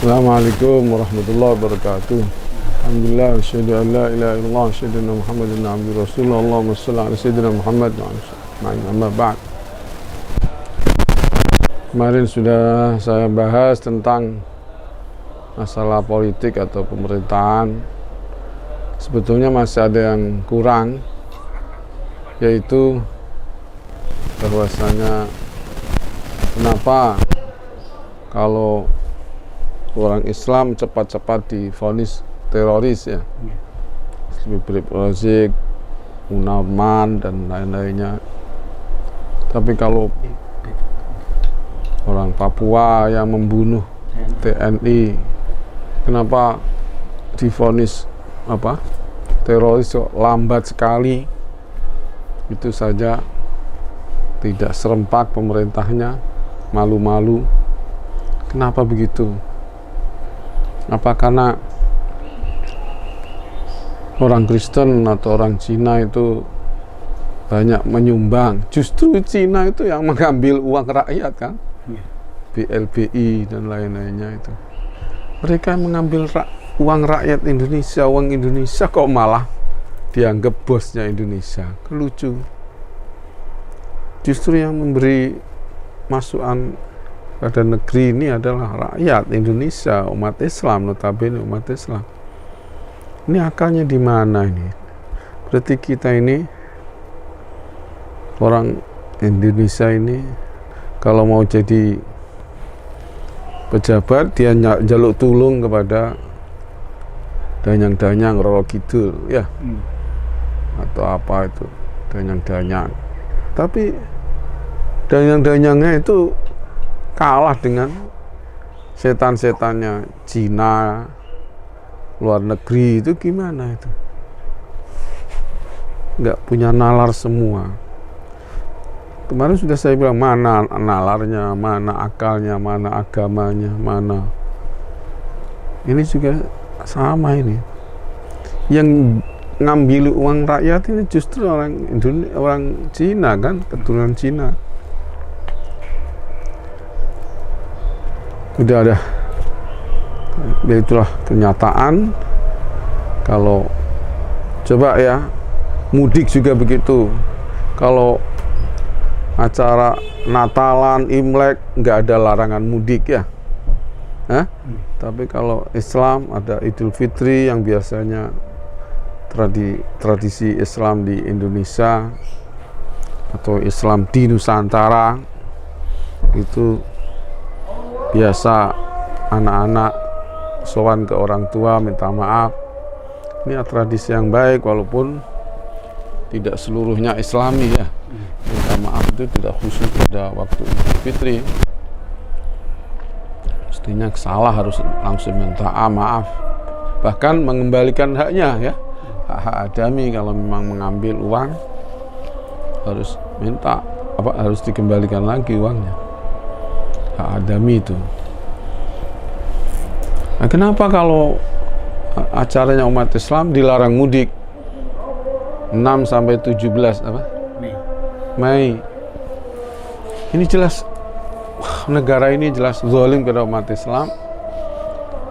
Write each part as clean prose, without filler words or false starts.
Assalamualaikum warahmatullahi wabarakatuh. Alhamdulillah, asyhadu an la ilaha illallah, asyhadu anna Muhammadan abduhu rasulullah. Allahumma shalli ala sayyidina Muhammad wa ala amma ba'd. Kemarin sudah saya bahas tentang masalah politik atau pemerintahan. Sebetulnya masih ada yang kurang, yaitu bahwasanya kenapa kalau orang Islam cepat-cepat divonis teroris ya, Habib Rizik, Munarman dan lain-lainnya. Tapi kalau orang Papua yang membunuh TNI, kenapa divonis teroris kok lambat sekali? Itu saja tidak serempak pemerintahnya, malu-malu. Kenapa begitu? Apa karena orang Kristen atau orang Cina itu banyak menyumbang? Justru Cina itu yang mengambil uang rakyat kan, BLBI dan lain-lainnya itu. Mereka mengambil uang rakyat Indonesia, uang Indonesia kok malah dianggap bosnya Indonesia. Lucu. Justru yang memberi masukan pada negeri ini adalah rakyat Indonesia, umat Islam, notabene umat Islam. Ini akalnya di mana ini? Berarti kita ini, orang Indonesia ini, kalau mau jadi pejabat, dia jaluk tulung kepada danyang-danyang Roro Kidul, ya, atau apa itu, danyang-danyang. Tapi danyang-danyangnya itu kalah dengan setan-setannya Cina, luar negeri. Itu gimana itu? Nggak punya nalar semua. Kemarin sudah saya bilang, mana nalarnya, mana akalnya, mana agamanya, mana. Ini juga sama ini. Yang ngambil uang rakyat ini justru orang Cina kan, keturunan Cina. Udah ada, ya itulah kenyataan. Kalau coba ya, mudik juga begitu. Kalau acara Natalan, Imlek, nggak ada larangan mudik ya. Tapi kalau Islam ada Idul Fitri yang biasanya tradisi Islam di Indonesia atau Islam di Nusantara itu biasa anak-anak sowan ke orang tua minta maaf. Ini tradisi yang baik walaupun tidak seluruhnya Islami ya. Minta maaf itu tidak khusus pada waktu Idul Fitri. Mestinya salah harus langsung minta maaf. Bahkan mengembalikan haknya ya. Hak adami kalau memang mengambil uang harus minta harus dikembalikan lagi uangnya. Hak adami itu. Nah, kenapa kalau acaranya umat Islam dilarang mudik 6 sampai 17 Mei. Ini jelas negara ini jelas zalim kepada umat Islam.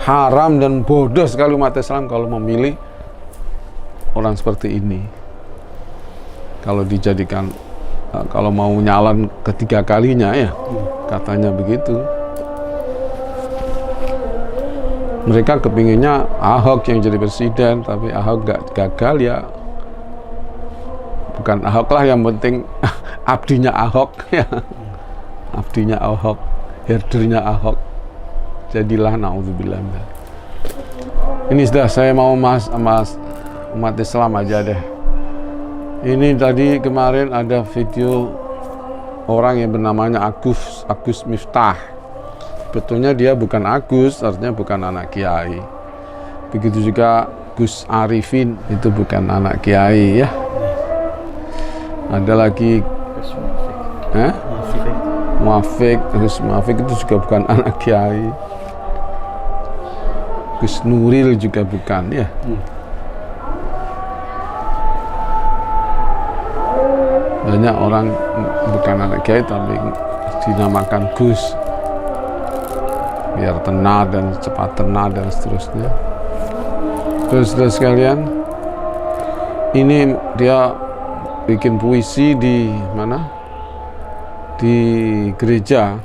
Haram dan bodoh sekali umat Islam kalau memilih orang seperti ini. Kalau dijadikan, kalau mau nyalon ketiga kalinya ya, katanya begitu. Mereka kepinginnya Ahok yang jadi presiden, tapi Ahok gagal ya. Bukan Ahok lah yang penting, abdinya Ahok ya. Abdinya Ahok, herdernya Ahok. Jadilah naudzubillah. Ini sudah saya mau mas umat Islam aja deh. Ini tadi kemarin ada video orang yang bernamanya Agus Miftah. Sebetulnya dia bukan Agus, artinya bukan anak kiai. Begitu juga Gus Arifin, itu bukan anak kiai ya. Ada lagi Gus Muafik itu juga bukan anak kiai. Gus Nuril juga bukan ya. Banyak orang bukan anak kiai tapi dinamakan Gus. biar tenar dan cepat tenar dan seterusnya. Terus sekalian, ini dia bikin puisi di mana? Di gereja.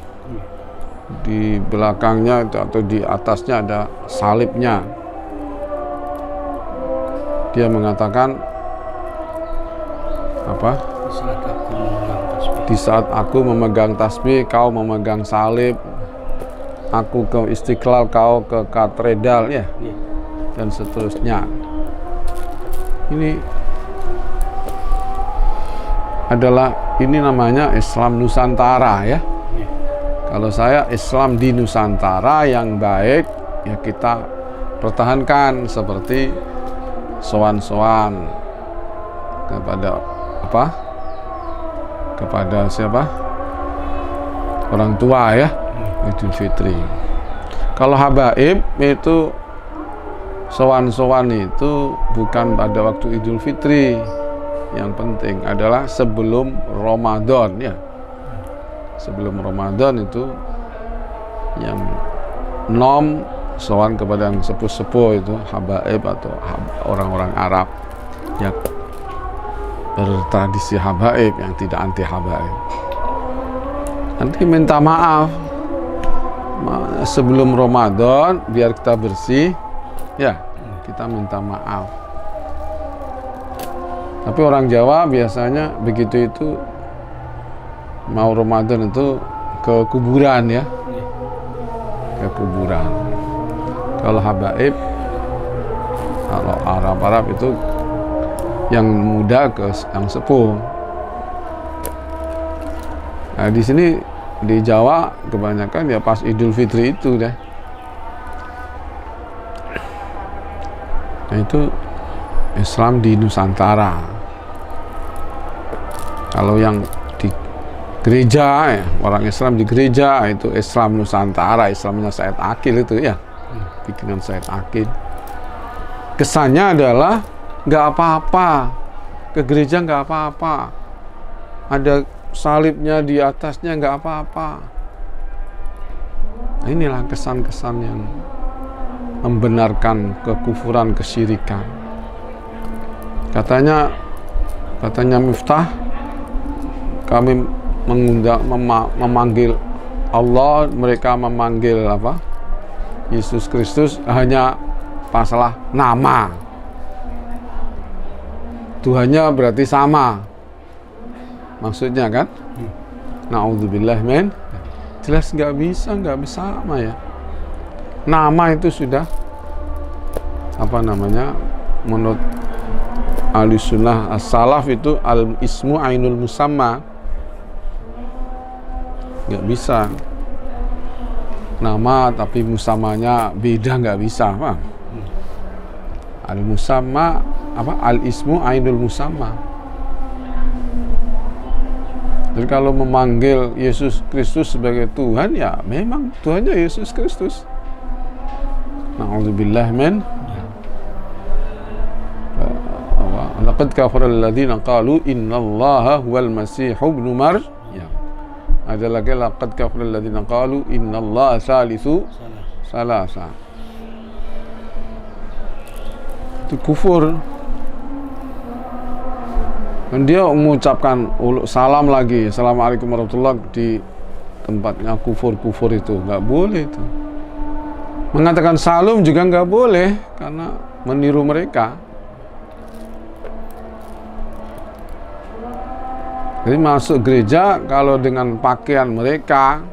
Di belakangnya atau di atasnya ada salibnya. Dia mengatakan apa? Di saat aku memegang tasbih, kau memegang salib. Aku ke Istiqlal, kau ke katedral, ya, dan seterusnya. Ini adalah, ini namanya Islam Nusantara, ya. Kalau saya Islam di Nusantara yang baik, ya kita pertahankan seperti sowan-sowan kepada apa? Kepada siapa? Orang tua, ya, Idul Fitri. Kalau habaib itu sowan-sowan itu bukan pada waktu Idul Fitri. Yang penting adalah sebelum Ramadan, ya. Sebelum Ramadan itu yang sowan kepada yang sepuh-sepuh itu habaib atau orang-orang Arab yang bertradisi habaib, yang tidak anti habaib. Nanti minta maaf sebelum Ramadan biar kita bersih, ya, kita minta maaf. Tapi orang Jawa biasanya begitu itu mau Ramadan itu ke kuburan, ya, ke kuburan. Kalau habaib, kalau Arab itu yang muda ke yang sepuh. Nah, di sini di Jawa kebanyakan ya pas Idul Fitri itu deh. Nah, itu Islam di Nusantara. Kalau yang di gereja, ya, orang Islam di gereja itu Islam Nusantara, Islamnya Said Akil itu, ya, bikinan Said Akil. Kesannya adalah nggak apa-apa, ke gereja nggak apa-apa, ada salibnya di atasnya nggak apa-apa. Nah, inilah kesan-kesan yang membenarkan kekufuran, kesyirikan. Katanya Miftah, kami memanggil Allah, mereka memanggil apa? Yesus Kristus hanya masalah nama. Tuhannya berarti sama. Maksudnya kan? Na'udzubillah men. Jelas nggak bisa sama, ya. Nama itu sudah apa namanya? Menurut ahli sunnah as-salaf itu al-ismu ainul musamma. Nggak bisa nama tapi musamanya beda, nggak bisa, Pak. Al-musamma apa? Al-ismu ainul musamma. Jadi kalau memanggil Yesus Kristus sebagai Tuhan, ya memang Tuhannya Yesus Kristus. Na'udzubillah min. Laqad kafara alladziina qalu innallaha huwal masih ibnu Maryam. Ada lagi laqad kafara alladziina qalu innallaha salisu salasa. Itu kufur. Dan dia mengucapkan salam lagi, assalamualaikum warahmatullahi, di tempatnya kufur itu nggak boleh itu. Mengatakan salam juga nggak boleh karena meniru mereka. Jadi masuk gereja kalau dengan pakaian mereka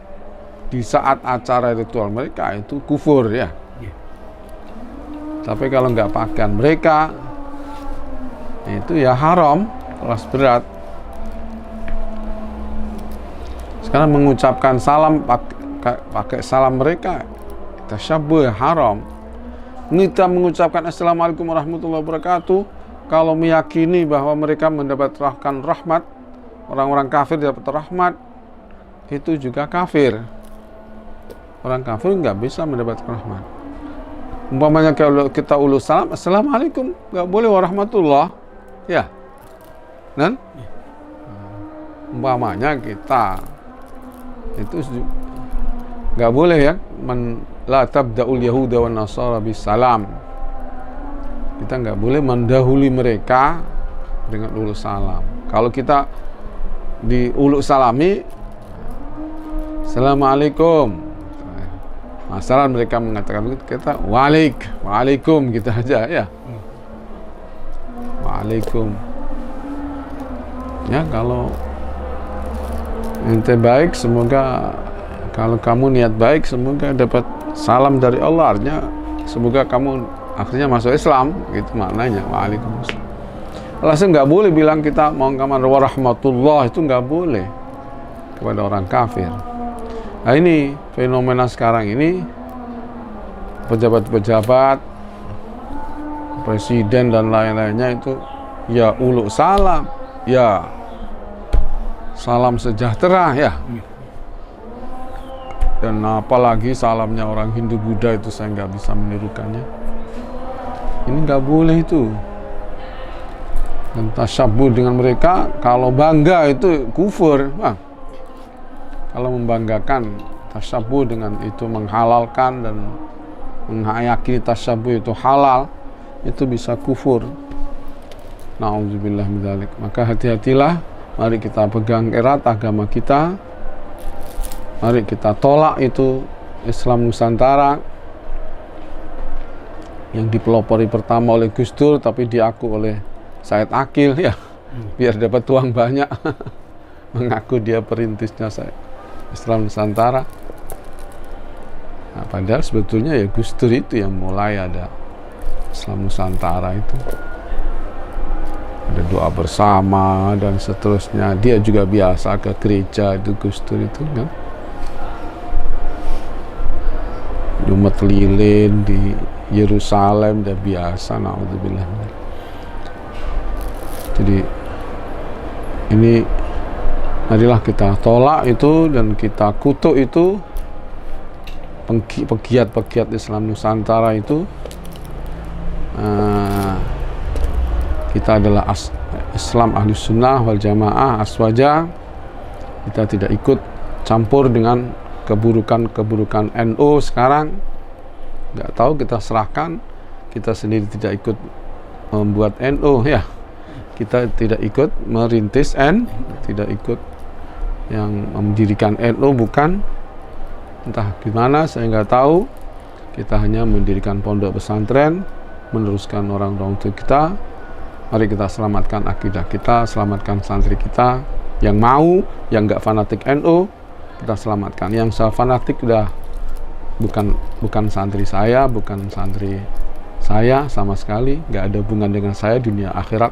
di saat acara ritual mereka itu kufur, ya. Tapi kalau nggak pakaian mereka itu ya haram, kelas berat. Sekarang mengucapkan salam pakai salam mereka, tasyabbuh, haram. Kita mengucapkan assalamualaikum warahmatullahi wabarakatuh kalau meyakini bahwa mereka mendapatkan rahmat, orang-orang kafir dapat rahmat, itu juga kafir. Orang kafir nggak bisa mendapatkan rahmat. Umpamanya kalau kita ulus salam, assalamualaikum, nggak boleh warahmatullah, ya. Dan umpamanya kita itu nggak boleh, ya, la tabda'ul yahuda wan nasara bisalam. Kita nggak boleh mendahului mereka dengan uluk salam. Kalau kita di uluk salami, Assalamualaikum. Masalah mereka mengatakan begitu, kita waalaikum gitu aja ya. Waalaikum. Ya, kalau ente baik, semoga kalau kamu niat baik, semoga dapat salam dari Allah. Artinya semoga kamu akhirnya masuk Islam, gitu maknanya. Waalaikumsalam. Langsung nggak boleh bilang kita mau kamar warahmatullah, itu nggak boleh kepada orang kafir. Nah, ini fenomena sekarang ini, pejabat-pejabat, presiden dan lain-lainnya itu ya uluk salam, ya salam sejahtera ya. Dan apalagi salamnya orang Hindu Buddha itu saya nggak bisa menirukannya. Ini nggak boleh itu. Dan tasyabuh dengan mereka, kalau bangga itu kufur. Wah. Kalau membanggakan tasyabuh dengan itu, menghalalkan dan menghayati tasyabuh itu halal, itu bisa kufur. Na'udzubillah min dzalik. Maka hati-hatilah, mari kita pegang erat agama kita. Mari kita tolak itu Islam Nusantara yang dipelopori pertama oleh Gus Dur tapi diaku oleh Said Akil ya, biar dapat uang banyak. Mengaku dia perintisnya Islam Nusantara. Nah, padahal sebetulnya ya Gus Dur itu yang mulai ada Islam Nusantara itu. Ada doa bersama dan seterusnya. Dia juga biasa ke gereja itu, Gus Dur itu kan. Jumat lilin di Yerusalem udah biasa, naudzubillah. Jadi ini marilah kita tolak itu dan kita kutuk itu pegiat-pegiat Islam Nusantara itu. Kita adalah Islam Ahli Sunnah wal Jamaah Aswaja. Kita tidak ikut campur dengan keburukan-keburukan NU sekarang. Nggak tahu, kita serahkan. Kita sendiri tidak ikut membuat NU ya. Kita tidak ikut merintis tidak ikut yang mendirikan NU, bukan. Entah gimana, saya nggak tahu. Kita hanya mendirikan pondok pesantren, meneruskan orang-orang tua kita. Mari kita selamatkan akidah kita, selamatkan santri kita yang mau, yang nggak fanatik NU, kita selamatkan. Yang saya fanatik udah bukan santri saya, bukan santri saya sama sekali, nggak ada hubungan dengan saya dunia akhirat.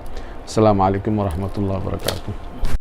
Assalamualaikum warahmatullahi wabarakatuh.